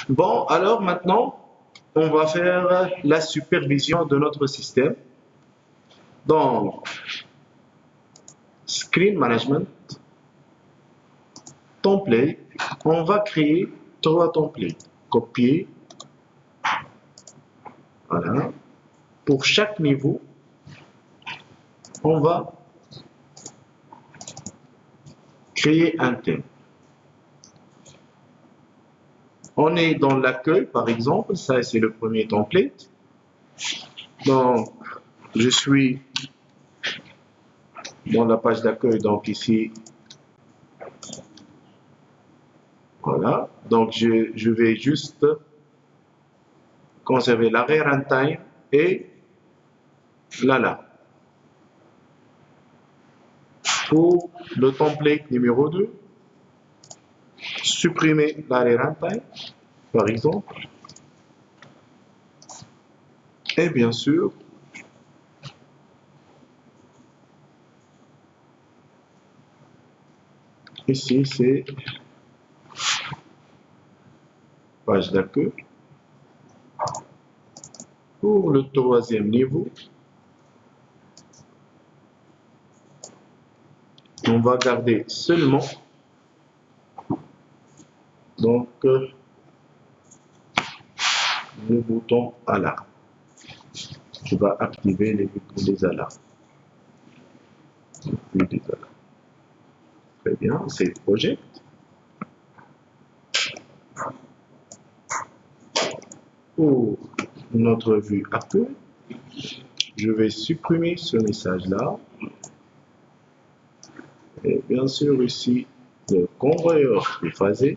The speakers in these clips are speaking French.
Bon, alors maintenant, on va faire la supervision de notre système. Donc, Screen Management, Template, on va créer 3 templates. Copier, voilà. Pour chaque niveau, on va créer un thème. On est dans l'accueil, par exemple, ça c'est le premier template. Donc, je suis dans la page d'accueil, donc ici, voilà. Donc, je vais juste conserver l'arrêt runtime et l'alarme. Pour le template numéro 2, supprimer l'arrêt runtime, par exemple. Et bien sûr, ici c'est page d'accueil. Pour le troisième niveau, on va garder seulement donc le bouton alarme qui va activer les alarmes. Très bien, c'est project. Pour notre vue accueil, je vais supprimer ce message là. Et bien sûr ici le convoyeur triphasé.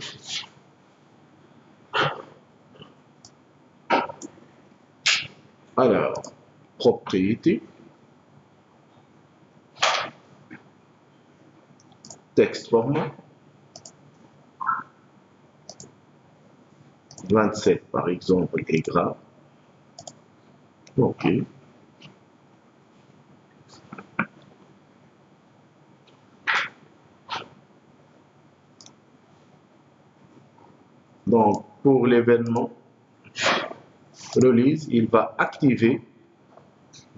Alors, propriété, texte format, 27 par exemple est grave. OK. Donc, pour l'événement release, il va activer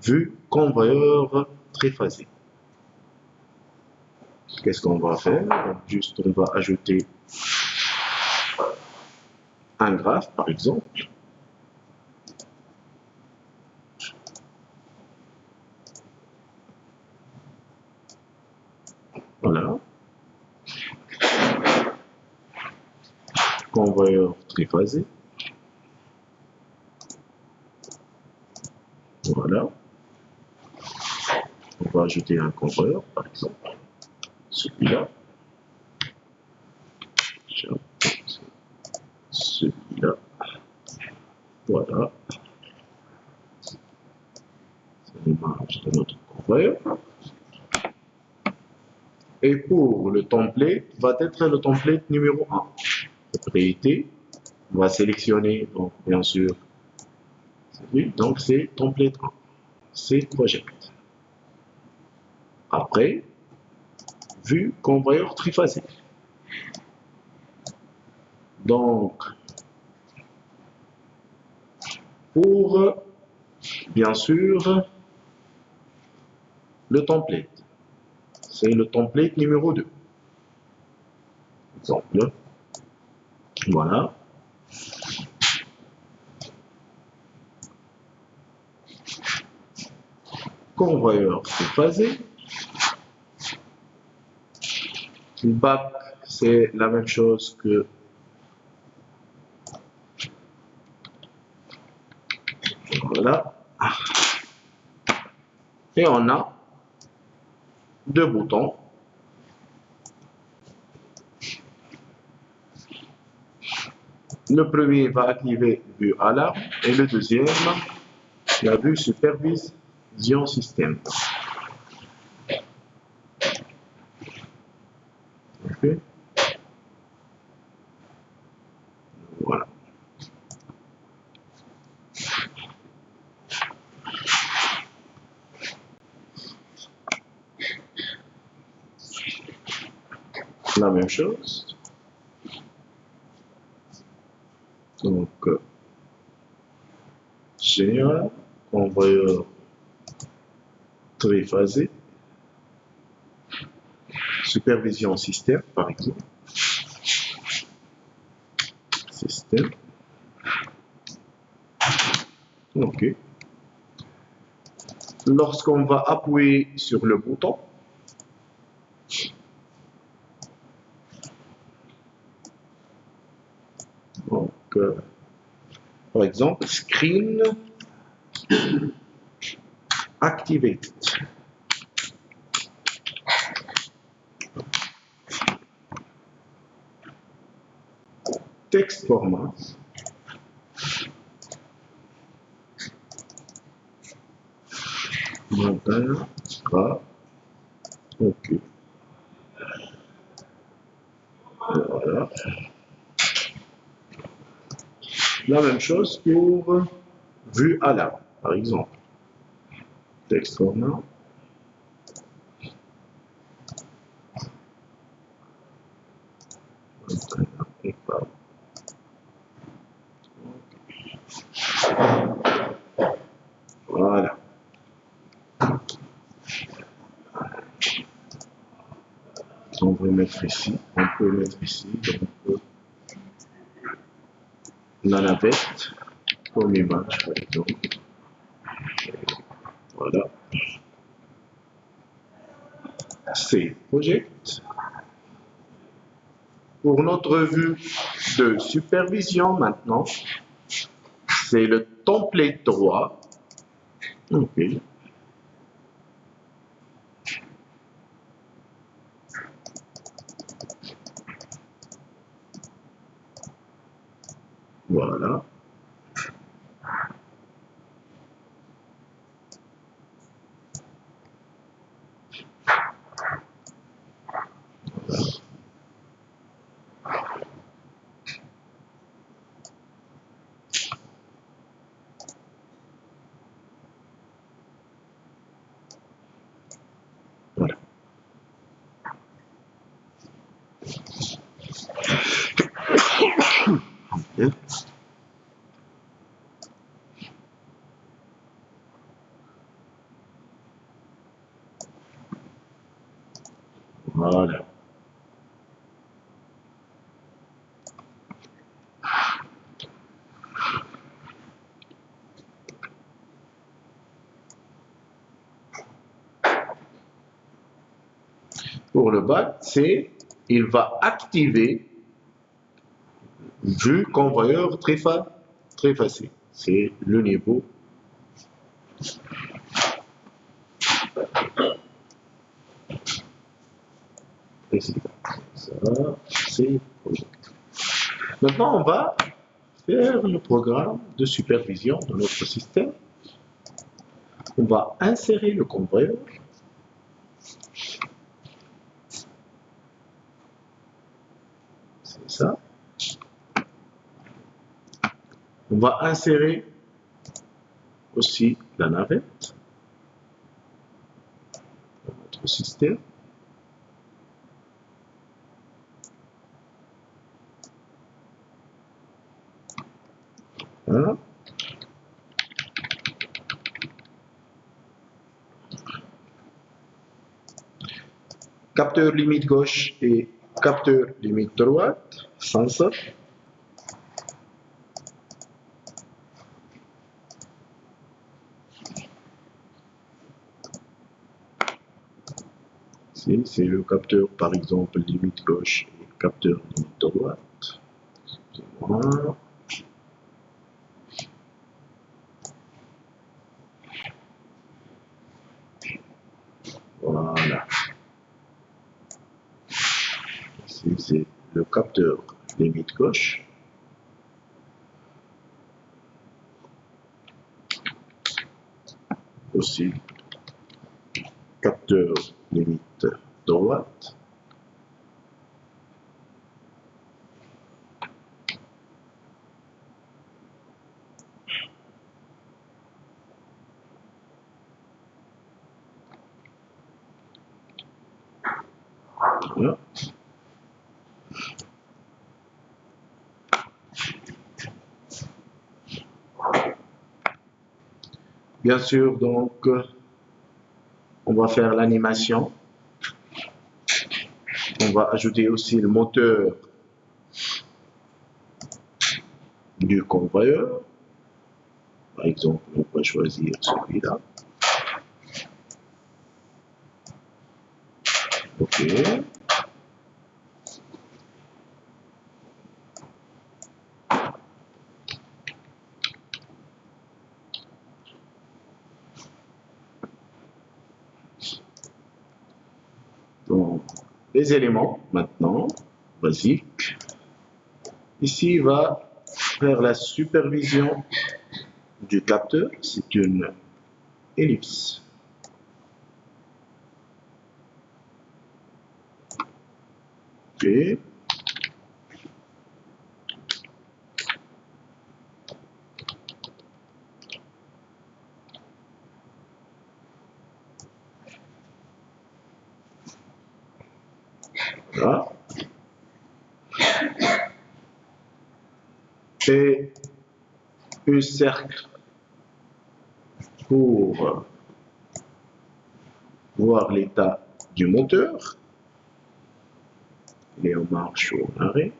vue convoyeur triphasé. Qu'est-ce qu'on va faire? Juste, on va ajouter un graphe, par exemple. Voilà. Convoyeur triphasé. Voilà. On va ajouter un convoyeur, par exemple. Celui-là. Celui-là. Voilà. C'est l'image de notre convoyeur. Et pour le template, va être le template numéro 1. Propriété. On va sélectionner, donc, bien sûr, donc c'est template 1. C'est project. Après, vue convoyeur triphasé. Donc, pour, bien sûr, le template. C'est le template numéro 2. Exemple. Voilà. Convoyeur triphasé. Back, c'est la même chose que voilà. Et on a deux boutons. Le premier va activer vue alarme et le deuxième, la vue supervision système. Okay. Voilà. La même chose. Donc, général, convoyeur triphasé, supervision système, par exemple. Système. OK. Lorsqu'on va appuyer sur le bouton, donc, par exemple, screen activated. Text format. Montagne sera OK. Voilà. La même chose pour vue à l'arme, par exemple. Texte format. Voilà. On peut mettre ici, donc la navette comme image, par exemple. Voilà. C'est project. Pour notre vue de supervision maintenant, c'est le template droit. OK. Voilà. Voilà. Voilà. Pour le bac, c'est il va activer vue convoyeur trifasé. C'est le niveau. Ici. Ça, c'est project. Maintenant, on va faire le programme de supervision de notre système. On va insérer le convoyeur. C'est ça. On va insérer aussi la navette dans notre système. Voilà. Capteur limite gauche et capteur limite droite, sensor. Ici, c'est le capteur, par exemple, limite gauche et capteur limite droite. Voilà. Voilà. Ici, c'est le capteur limite gauche. Aussi, capteur limite droite. Voilà. Bien sûr, donc, on va faire l'animation. On va ajouter aussi le moteur du convoyeur. Par exemple, on va choisir celui-là. OK. Donc, les éléments maintenant, basiques. Ici, il va faire la supervision du capteur. C'est une ellipse. OK. Voilà. Et un cercle pour voir l'état du moteur. Il est en marche ou en arrêt.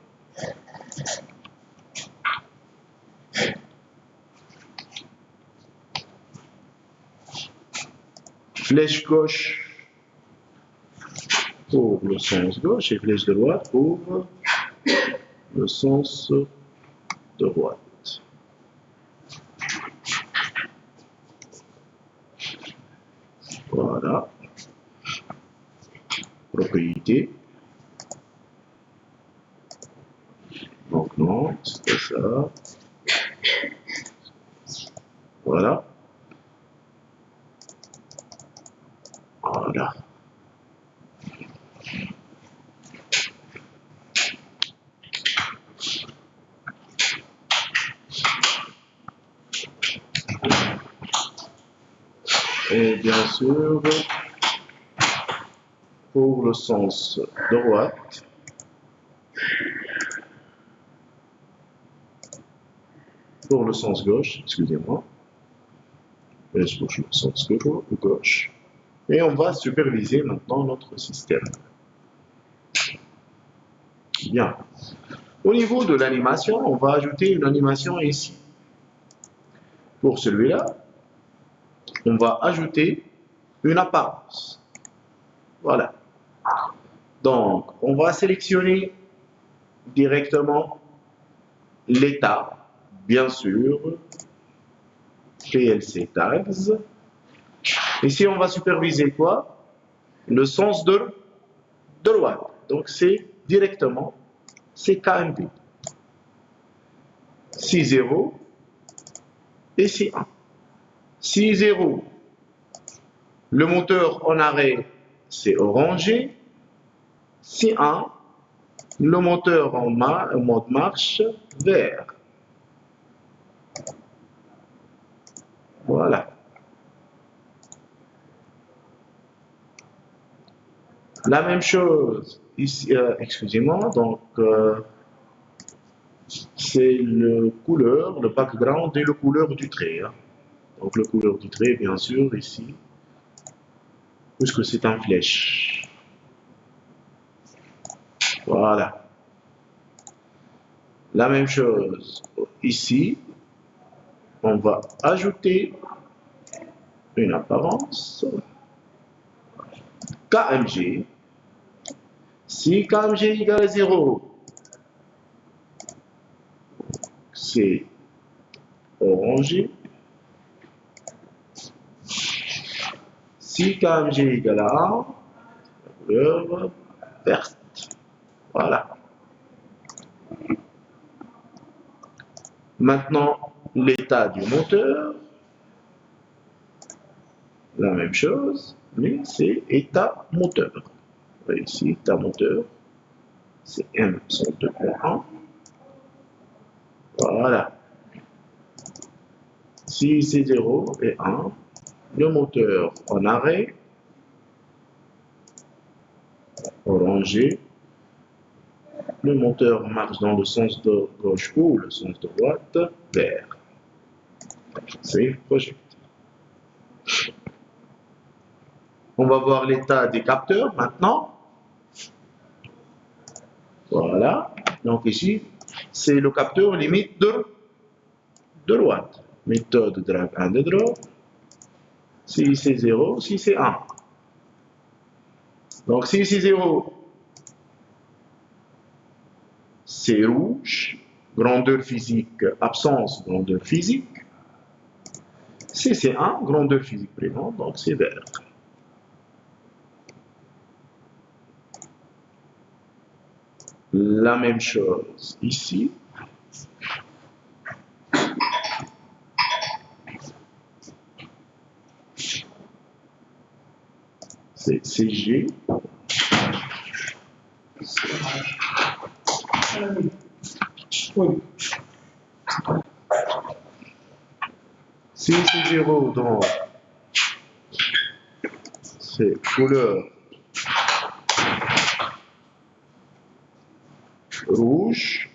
Flèche gauche pour le sens gauche et flèche de droite pour le sens droite. Voilà. Propriété. Donc non, c'est ça. Voilà. Voilà. Et bien sûr, pour le sens droite, pour le sens gauche, excusez-moi, le sens gauche, et on va superviser maintenant notre système. Bien. Au niveau de l'animation, on va ajouter une animation ici. Pour celui-là, on va ajouter une apparence. Voilà. Donc, on va sélectionner directement l'état, bien sûr, PLC tags. Ici, on va superviser quoi? Le sens de droite. Donc, c'est directement, c'est KMP. 6.0 et 6.1. 6.0, le moteur en arrêt, c'est orangé. 6.1, le moteur en mode marche, vert. Voilà. La même chose ici, excusez-moi, donc c'est le couleur, le background et le couleur du trait. Hein. Donc le couleur du trait, bien sûr, ici, puisque c'est en flèche. Voilà. La même chose ici, on va ajouter une apparence KMG. Si KMG égale 0, c'est orangé. Si KMG égale à 1, la couleur verte. Voilà. Maintenant, l'état du moteur, la même chose, mais c'est état moteur. Ici, état moteur, c'est M102.1. Voilà. Si c'est 0 et 1, le moteur en arrêt, orangé, le moteur marche dans le sens de gauche ou le sens de droite, vert. C'est projecté. On va voir l'état des capteurs maintenant. Voilà. Donc ici, c'est le capteur limite de droite. Méthode drag and drop. Si c'est 0, si c'est 1. Donc si c'est 0, c'est rouge. Grandeur physique, absence, grandeur physique. Si c'est 1, grandeur physique présente, donc c'est vert. La même chose ici. C'est CG. Si c'est 0, donc c'est couleur rouge.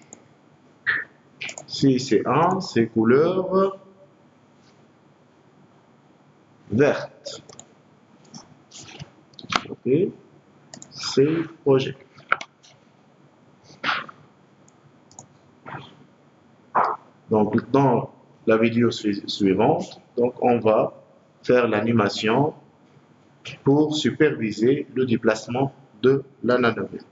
Si c'est 1, c'est couleur verte. Ok, c'est projet. Donc dans la vidéo suivante, donc on va faire l'animation pour superviser le déplacement de la navette.